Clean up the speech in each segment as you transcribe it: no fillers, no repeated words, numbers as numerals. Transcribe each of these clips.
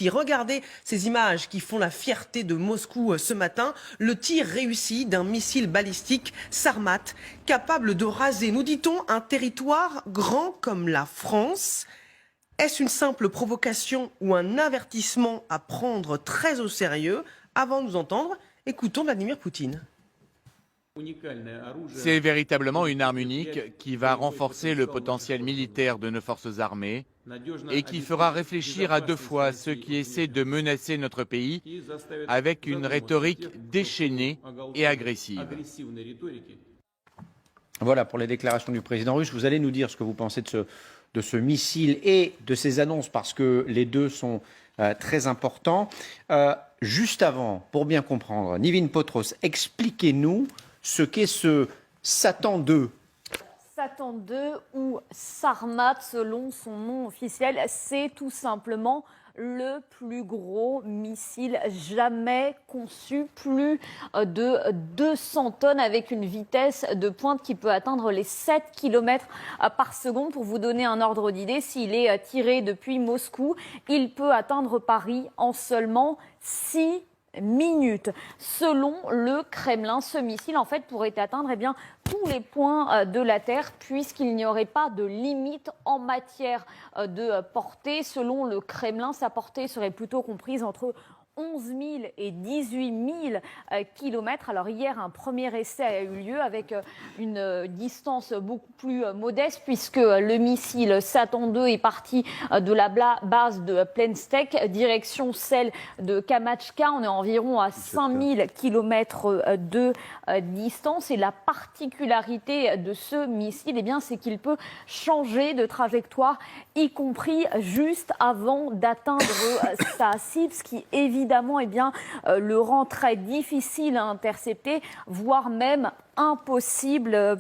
Russie. Regardez ces images qui font la fierté de Moscou ce matin. Le tir réussi d'un missile balistique Sarmat, capable de raser, nous dit-on, un territoire grand comme la France. Est-ce une simple provocation ou un avertissement à prendre très au sérieux? Avant de nous entendre, écoutons Vladimir Poutine. C'est véritablement une arme unique qui va renforcer le potentiel militaire de nos forces armées et qui fera réfléchir à deux fois ceux qui essaient de menacer notre pays avec une rhétorique déchaînée et agressive. Voilà pour les déclarations du président russe. Vous allez nous dire ce que vous pensez de ce missile et de ces annonces, parce que les deux sont très importants. Juste avant, pour bien comprendre, Nivine Potros, expliquez-nous ce qu'est ce Satan 2. Satan 2 ou Sarmat selon son nom officiel, c'est tout simplement le plus gros missile jamais conçu, plus de 200 tonnes avec une vitesse de pointe qui peut atteindre les 7 km par seconde. Pour vous donner un ordre d'idée, s'il est tiré depuis Moscou, il peut atteindre Paris en seulement 6 minutes. Selon le Kremlin, ce missile en fait pourrait atteindre tous les points de la Terre puisqu'il n'y aurait pas de limite en matière de portée. Selon le Kremlin, sa portée serait plutôt comprise entre 11 000 et 18 000 kilomètres. Alors hier, un premier essai a eu lieu avec une distance beaucoup plus modeste puisque le missile Satan 2 est parti de la base de Plentstek, direction celle de Kamachka. On est environ à 5 000 kilomètres de distance. Et la particularité de ce missile, c'est qu'il peut changer de trajectoire, y compris juste avant d'atteindre sa cible, ce qui évidemment le rend très difficile à intercepter, voire même impossible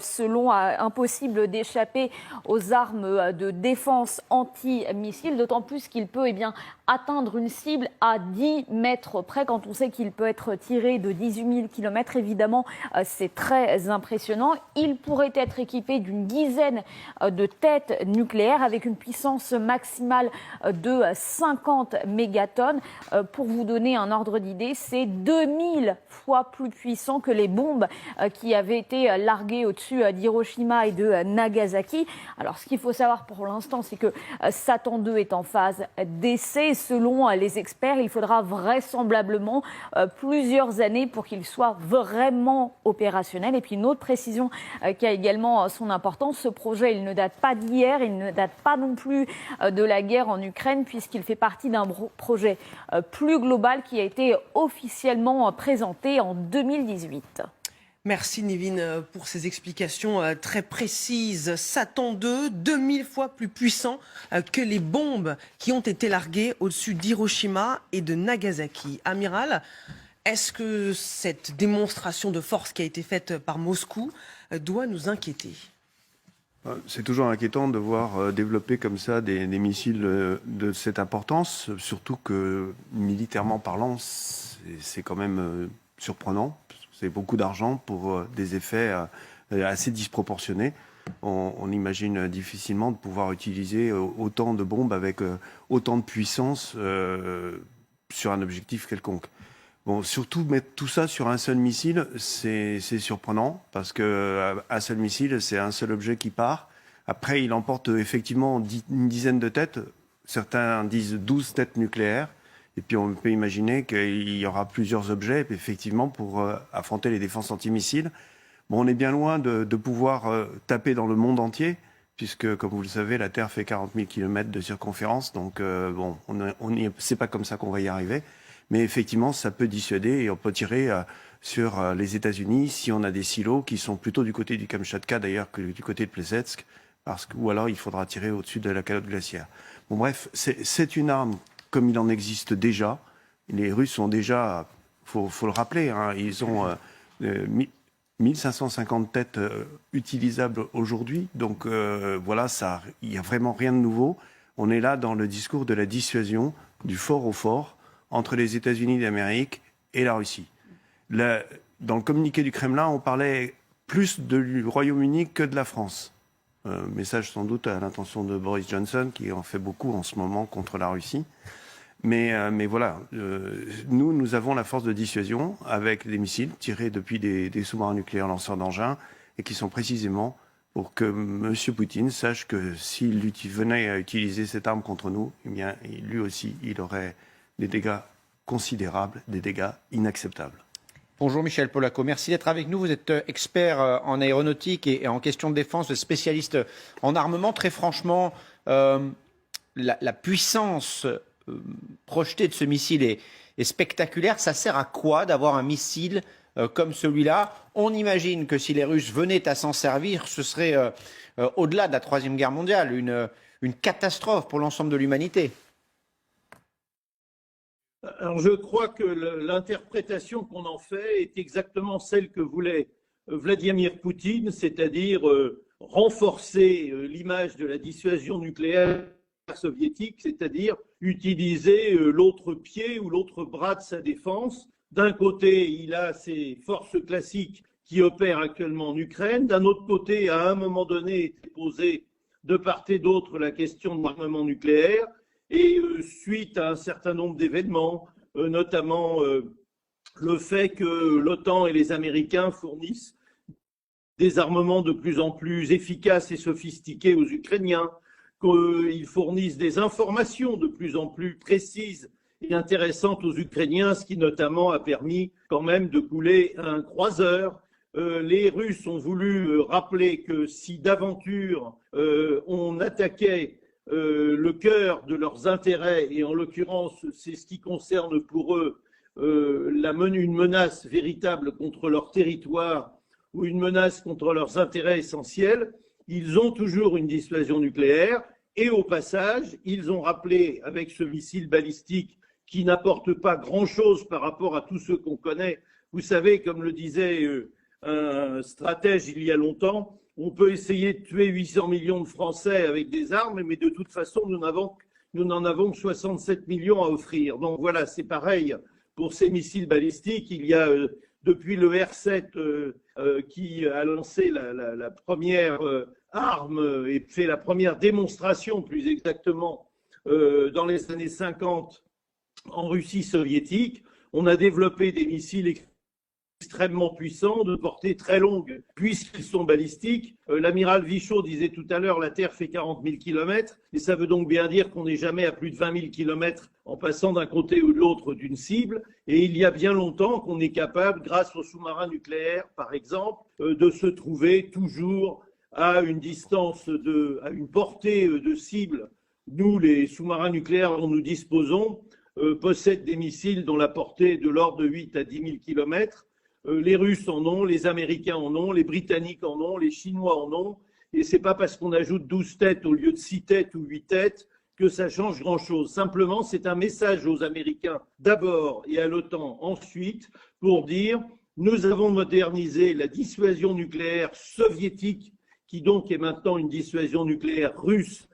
d'échapper aux armes de défense anti-missiles, d'autant plus qu'il peut atteindre une cible à 10 mètres près. Quand on sait qu'il peut être tiré de 18 000 km, évidemment, c'est très impressionnant. Il pourrait être équipé d'une dizaine de têtes nucléaires avec une puissance maximale de 50 mégatonnes. Pour vous donner un ordre d'idée, c'est 2000 fois plus puissant que les bombes qui avaient été larguées au-dessus d'Hiroshima et de Nagasaki. Alors, ce qu'il faut savoir pour l'instant, c'est que Satan 2 est en phase d'essai. Selon les experts, il faudra vraisemblablement plusieurs années pour qu'il soit vraiment opérationnel. Et puis, une autre précision qui a également son importance, ce projet, il ne date pas d'hier, il ne date pas non plus de la guerre en Ukraine, puisqu'il fait partie d'un projet plus global qui a été officiellement présenté en 2018. Merci Nivine pour ces explications très précises. Satan 2, 2000 fois plus puissant que les bombes qui ont été larguées au-dessus d'Hiroshima et de Nagasaki. Amiral, est-ce que cette démonstration de force qui a été faite par Moscou doit nous inquiéter ? C'est toujours inquiétant de voir développer comme ça des missiles de cette importance, surtout que militairement parlant, c'est quand même surprenant. C'est beaucoup d'argent pour des effets assez disproportionnés. On imagine difficilement de pouvoir utiliser autant de bombes avec autant de puissance sur un objectif quelconque. Bon, surtout mettre tout ça sur un seul missile, c'est surprenant parce que un seul missile, c'est un seul objet qui part. Après, il emporte effectivement une dizaine de têtes. Certains disent 12 têtes nucléaires. Et puis on peut imaginer qu'il y aura plusieurs objets, effectivement, pour affronter les défenses antimissiles. Bon, on est bien loin de pouvoir taper dans le monde entier, puisque, comme vous le savez, la Terre fait 40 000 km de circonférence. Donc, c'est pas comme ça qu'on va y arriver. Mais effectivement, ça peut dissuader et on peut tirer sur les États-Unis si on a des silos qui sont plutôt du côté du Kamchatka, d'ailleurs, que du côté de Plesetsk, ou alors il faudra tirer au-dessus de la calotte glaciaire. Bon, bref, c'est une arme comme il en existe déjà. Les Russes ont déjà, faut le rappeler, ils ont 1550 têtes utilisables aujourd'hui. Donc voilà, il n'y a vraiment rien de nouveau. On est là dans le discours de la dissuasion, du fort au fort, entre les États-Unis d'Amérique et la Russie. Dans le communiqué du Kremlin, on parlait plus du Royaume-Uni que de la France. Message sans doute à l'intention de Boris Johnson, qui en fait beaucoup en ce moment contre la Russie. Mais voilà, nous avons la force de dissuasion avec des missiles tirés depuis des sous-marins nucléaires lanceurs d'engins et qui sont précisément pour que M. Poutine sache que s'il venait à utiliser cette arme contre nous, eh bien, lui aussi, il aurait des dégâts considérables, des dégâts inacceptables. Bonjour Michel Polaco, merci d'être avec nous. Vous êtes expert en aéronautique et en question de défense, vous êtes spécialiste en armement. Très franchement, la puissance projetée de ce missile est spectaculaire. Ça sert à quoi d'avoir un missile comme celui-là? On imagine que si les Russes venaient à s'en servir, ce serait, au-delà de la Troisième Guerre mondiale, une catastrophe pour l'ensemble de l'humanité. Alors je crois que l'interprétation qu'on en fait est exactement celle que voulait Vladimir Poutine, c'est-à-dire renforcer l'image de la dissuasion nucléaire soviétique, c'est-à-dire utiliser l'autre pied ou l'autre bras de sa défense. D'un côté, il a ses forces classiques qui opèrent actuellement en Ukraine. D'un autre côté, à un moment donné, était posée de part et d'autre la question de l'armement nucléaire. Et suite à un certain nombre d'événements, notamment le fait que l'OTAN et les Américains fournissent des armements de plus en plus efficaces et sophistiqués aux Ukrainiens, qu'ils fournissent des informations de plus en plus précises et intéressantes aux Ukrainiens, ce qui notamment a permis quand même de couler un croiseur. Les Russes ont voulu rappeler que si d'aventure on attaquait le cœur de leurs intérêts, et en l'occurrence, c'est ce qui concerne pour eux une menace véritable contre leur territoire ou une menace contre leurs intérêts essentiels, ils ont toujours une dissuasion nucléaire. Et au passage, ils ont rappelé avec ce missile balistique qui n'apporte pas grand-chose par rapport à tous ceux qu'on connaît. Vous savez, comme le disait un stratège il y a longtemps, on peut essayer de tuer 800 millions de Français avec des armes, mais de toute façon, nous n'en avons que 67 millions à offrir. Donc voilà, c'est pareil pour ces missiles balistiques. Il y a, depuis le R-7 qui a lancé la première arme et fait la première démonstration, plus exactement, dans les années 50 en Russie soviétique, on a développé des missiles extrêmement puissants, de portée très longue, puisqu'ils sont balistiques. L'amiral Vichot disait tout à l'heure, la Terre fait 40 000 km, et ça veut donc bien dire qu'on n'est jamais à plus de 20 000 km en passant d'un côté ou de l'autre d'une cible. Et il y a bien longtemps qu'on est capable, grâce aux sous-marins nucléaires, par exemple, de se trouver toujours à une distance, à une portée de cible. Nous, les sous-marins nucléaires dont nous disposons, possèdent des missiles dont la portée est de l'ordre de 8 à 10 000 km. Les Russes en ont, les Américains en ont, les Britanniques en ont, les Chinois en ont. Et ce n'est pas parce qu'on ajoute 12 têtes au lieu de 6 têtes ou 8 têtes que ça change grand-chose. Simplement, c'est un message aux Américains d'abord et à l'OTAN ensuite pour dire nous avons modernisé la dissuasion nucléaire soviétique qui donc est maintenant une dissuasion nucléaire russe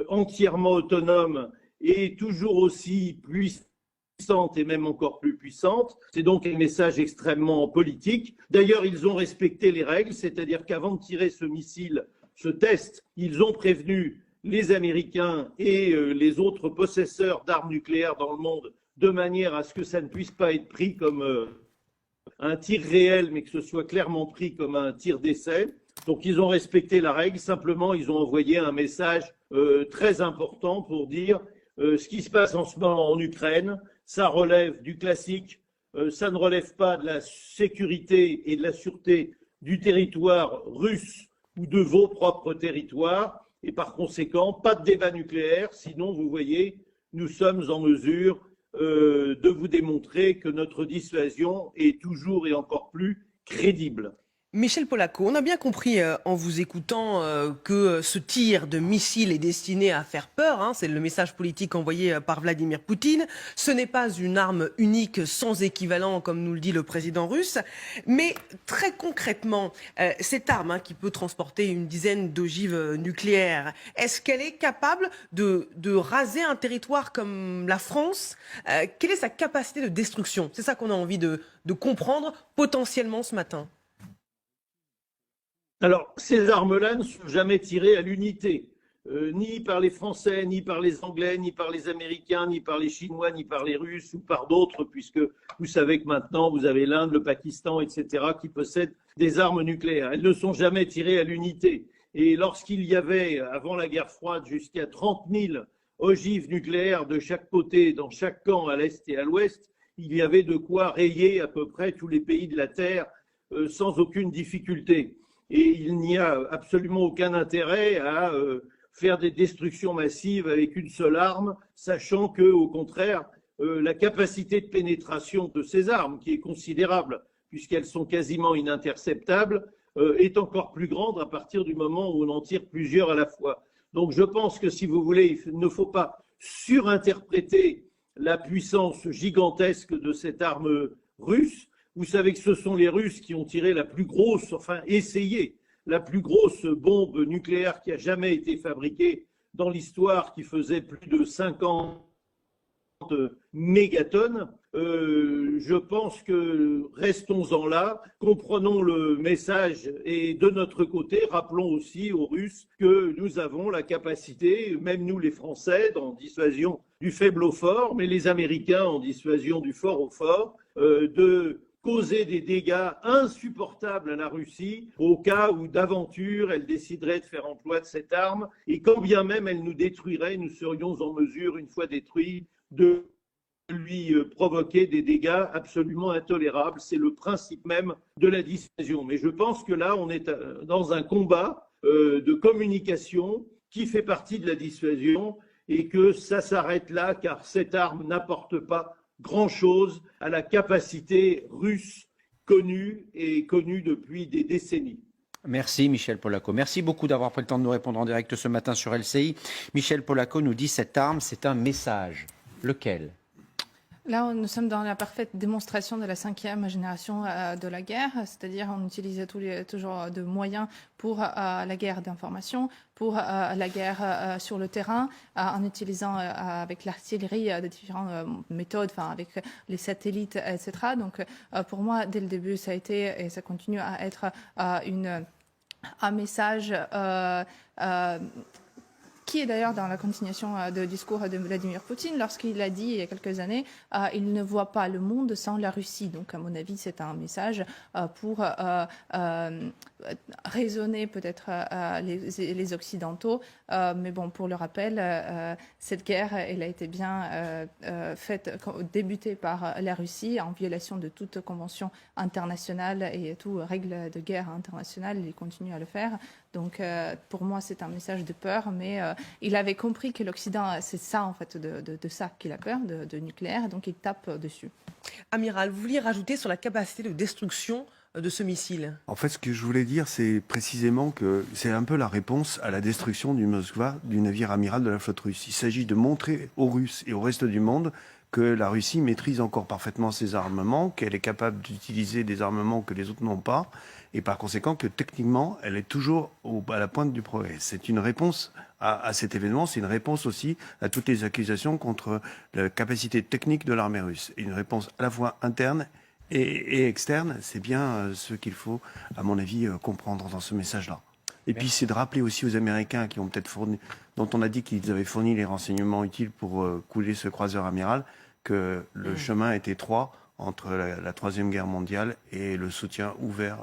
entièrement autonome et toujours aussi puissante et même encore plus puissante. C'est donc un message extrêmement politique. D'ailleurs, ils ont respecté les règles, c'est-à-dire qu'avant de tirer ce missile, ce test, ils ont prévenu les Américains et les autres possesseurs d'armes nucléaires dans le monde de manière à ce que ça ne puisse pas être pris comme un tir réel, mais que ce soit clairement pris comme un tir d'essai. Donc, ils ont respecté la règle. Simplement, ils ont envoyé un message très important pour dire ce qui se passe en ce moment en Ukraine, ça relève du classique, ça ne relève pas de la sécurité et de la sûreté du territoire russe ou de vos propres territoires. Et par conséquent, pas de débat nucléaire, sinon, vous voyez, nous sommes en mesure de vous démontrer que notre dissuasion est toujours et encore plus crédible. Michel Polaco, on a bien compris en vous écoutant que ce tir de missile est destiné à faire peur, hein, c'est le message politique envoyé par Vladimir Poutine. Ce n'est pas une arme unique sans équivalent, comme nous le dit le président russe. Mais très concrètement, cette arme qui peut transporter une dizaine d'ogives nucléaires, est-ce qu'elle est capable de raser un territoire comme la France? Quelle est sa capacité de destruction? C'est ça qu'on a envie de comprendre potentiellement ce matin. Alors, ces armes-là ne sont jamais tirées à l'unité. ni par les Français, ni par les Anglais, ni par les Américains, ni par les Chinois, ni par les Russes ou par d'autres, puisque vous savez que maintenant vous avez l'Inde, le Pakistan, etc., qui possèdent des armes nucléaires. Elles ne sont jamais tirées à l'unité. Et lorsqu'il y avait, avant la guerre froide, jusqu'à 30 000 ogives nucléaires de chaque côté, dans chaque camp, à l'est et à l'ouest, il y avait de quoi rayer à peu près tous les pays de la Terre sans aucune difficulté. Et il n'y a absolument aucun intérêt à faire des destructions massives avec une seule arme, sachant que, au contraire, la capacité de pénétration de ces armes, qui est considérable, puisqu'elles sont quasiment ininterceptables, est encore plus grande à partir du moment où on en tire plusieurs à la fois. Donc je pense que, si vous voulez, il ne faut pas surinterpréter la puissance gigantesque de cette arme russe. Vous savez que ce sont les Russes qui ont tiré la plus grosse, enfin essayé, la plus grosse bombe nucléaire qui a jamais été fabriquée dans l'histoire, qui faisait plus de 50 mégatonnes. Je pense que restons-en là, comprenons le message et de notre côté, rappelons aussi aux Russes que nous avons la capacité, même nous les Français, en dissuasion du faible au fort, mais les Américains en dissuasion du fort au fort, de causer des dégâts insupportables à la Russie au cas où d'aventure elle déciderait de faire emploi de cette arme, et quand bien même elle nous détruirait, nous serions en mesure, une fois détruits, de lui provoquer des dégâts absolument intolérables. C'est le principe même de la dissuasion. Mais je pense que là, on est dans un combat de communication qui fait partie de la dissuasion, et que ça s'arrête là, car cette arme n'apporte pas grand-chose à la capacité russe connue et connue depuis des décennies. Merci Michel Polaco. Merci beaucoup d'avoir pris le temps de nous répondre en direct ce matin sur LCI. Michel Polaco nous dit cette arme, c'est un message. Lequel ? Là, nous sommes dans la parfaite démonstration de la 5e génération de la guerre, c'est-à-dire on utilise toujours de moyens pour la guerre d'information, pour la guerre sur le terrain, en utilisant avec l'artillerie de différentes méthodes, enfin avec les satellites, etc. Donc pour moi, dès le début, ça a été et ça continue à être un message qui est d'ailleurs dans la continuation de discours de Vladimir Poutine, lorsqu'il a dit il y a quelques années il ne voit pas le monde sans la Russie. Donc à mon avis, c'est un message pour raisonner peut-être les Occidentaux. Mais bon, pour le rappel, cette guerre, elle a été bien débutée par la Russie en violation de toute convention internationale et toute règle de guerre internationale. Il continue à le faire. Donc pour moi, c'est un message de peur, mais il avait compris que l'Occident, c'est ça en fait, de ça qu'il a peur, de nucléaire, donc il tape dessus. Amiral, vous vouliez rajouter sur la capacité de destruction de ce missile? En fait, ce que je voulais dire, c'est précisément que c'est un peu la réponse à la destruction du Moskva, du navire amiral de la flotte russe. Il s'agit de montrer aux Russes et au reste du monde que la Russie maîtrise encore parfaitement ses armements, qu'elle est capable d'utiliser des armements que les autres n'ont pas, et par conséquent que techniquement, elle est toujours à la pointe du progrès. C'est une réponse à cet événement, c'est une réponse aussi à toutes les accusations contre la capacité technique de l'armée russe. Et une réponse à la fois interne et externe, c'est bien ce qu'il faut, à mon avis, comprendre dans ce message-là. Et puis c'est de rappeler aussi aux Américains qui ont peut-être fourni, dont on a dit qu'ils avaient fourni les renseignements utiles pour couler ce croiseur amiral, que le chemin est étroit entre la Troisième Guerre mondiale et le soutien ouvert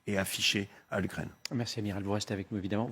et affiché à l'Ukraine. Merci Amiral, vous restez avec nous évidemment.